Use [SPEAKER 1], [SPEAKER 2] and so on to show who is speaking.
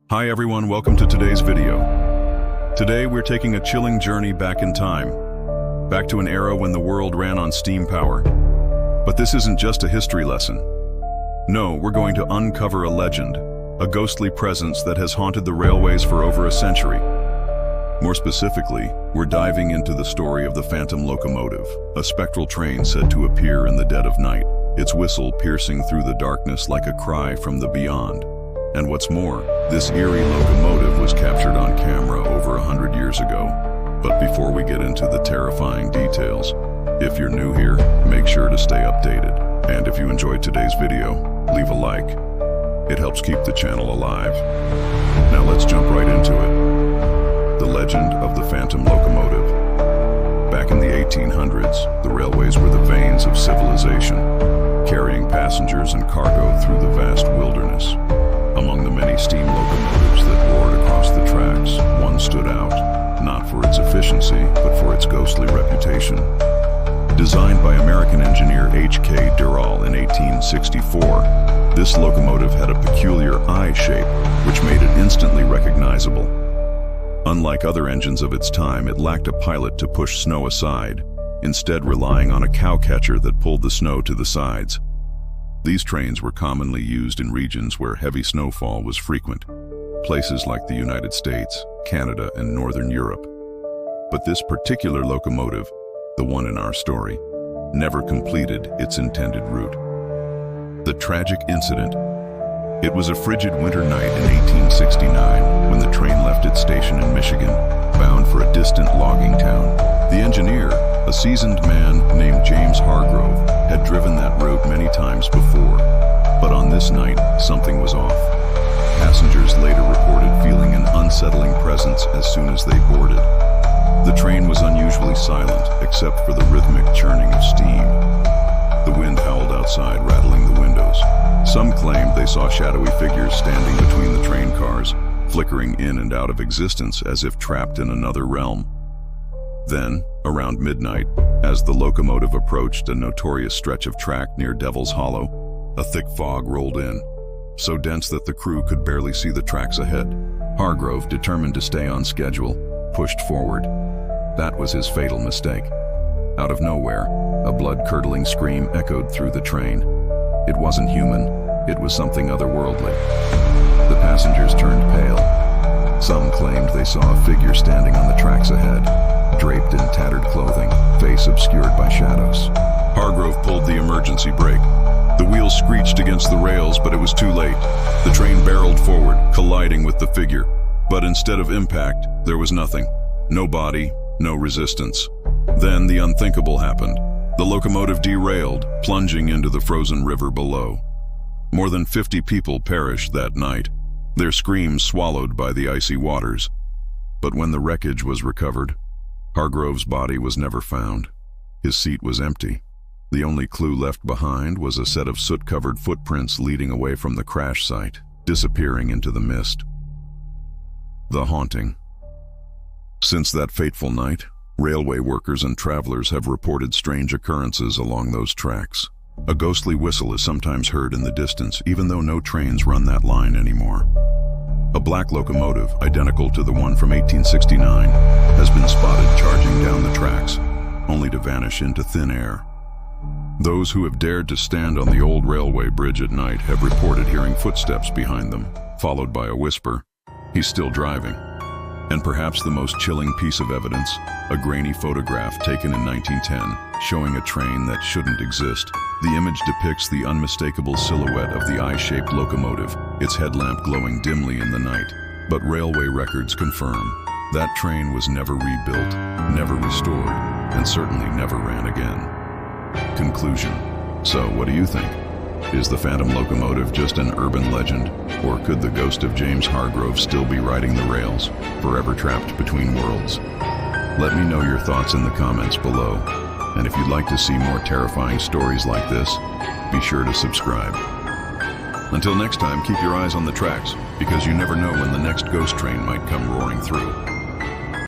[SPEAKER 1] Hi everyone, welcome to today's video. Today we're taking a chilling journey back in time, back to an era when the world ran on steam power. But this isn't just a history lesson. No, we're going to uncover a legend, a ghostly presence that has haunted the railways for over a century. More specifically, we're diving into the story of the Phantom Locomotive, a spectral train said to appear in the dead of night, its whistle piercing through the darkness like a cry from the beyond. And what's more, this eerie locomotive was captured on camera over 100 years ago. But before we get into the terrifying details, if you're new here, make sure to stay updated. And if you enjoyed today's video, leave a like. It helps keep the channel alive. Now let's jump right into it. The legend of the Phantom Locomotive. Back in the 1800s, the railways were the veins of civilization, carrying passengers and cargo through the vast wilderness. Among the many steam locomotives that roared across the tracks, one stood out, not for its efficiency, but for its ghostly reputation. Designed by American engineer H.K. Derailment in 1864, this locomotive had a peculiar eye shape, which made it instantly recognizable. Unlike other engines of its time, it lacked a pilot to push snow aside, instead relying on a cow catcher that pulled the snow to the sides. These trains were commonly used in regions where heavy snowfall was frequent, places like the United States, Canada, and Northern Europe. But this particular locomotive, the one in our story, never completed its intended route. The tragic incident. It was a frigid winter night in 1869 when the train left its station in Michigan, bound for a distant logging town. The engineer, a seasoned man named James Hargrove, had driven that route many times before. But on this night, something was off. Passengers later reported feeling an unsettling presence as soon as they boarded. The train was unusually silent, except for the rhythmic churning of steam. The wind howled outside, rattling the windows. Some claimed they saw shadowy figures standing between the train cars, flickering in and out of existence as if trapped in another realm. Then, around midnight, as the locomotive approached a notorious stretch of track near Devil's Hollow, a thick fog rolled in, so dense that the crew could barely see the tracks ahead. Hargrove, determined to stay on schedule, pushed forward. That was his fatal mistake. Out of nowhere, a blood-curdling scream echoed through the train. It wasn't human, it was something otherworldly. The passengers turned pale. Some claimed they saw a figure standing on the tracks ahead, draped in tattered clothing, face obscured by shadows. Hargrove pulled the emergency brake. The wheels screeched against the rails, but it was too late. The train barreled forward, colliding with the figure. But instead of impact, there was nothing. No body, no resistance. Then the unthinkable happened. The locomotive derailed, plunging into the frozen river below. More than 50 people perished that night, their screams swallowed by the icy waters. But when the wreckage was recovered, Hargrove's body was never found. His seat was empty. The only clue left behind was a set of soot-covered footprints leading away from the crash site, disappearing into the mist. The haunting. Since that fateful night, railway workers and travelers have reported strange occurrences along those tracks. A ghostly whistle is sometimes heard in the distance, even though no trains run that line anymore. A black locomotive, identical to the one from 1869, has been spotted charging down the tracks, only to vanish into thin air. Those who have dared to stand on the old railway bridge at night have reported hearing footsteps behind them, followed by a whisper, "He's still driving." And perhaps the most chilling piece of evidence, a grainy photograph taken in 1910, showing a train that shouldn't exist. The image depicts the unmistakable silhouette of the eye-shaped locomotive, its headlamp glowing dimly in the night. But railway records confirm that train was never rebuilt, never restored, and certainly never ran again. Conclusion. So, what do you think? Is the Phantom Locomotive just an urban legend, or could the ghost of James Hargrove still be riding the rails, forever trapped between worlds? Let me know your thoughts in the comments below. And if you'd like to see more terrifying stories like this, be sure to subscribe. Until next time, keep your eyes on the tracks, because you never know when the next ghost train might come roaring through.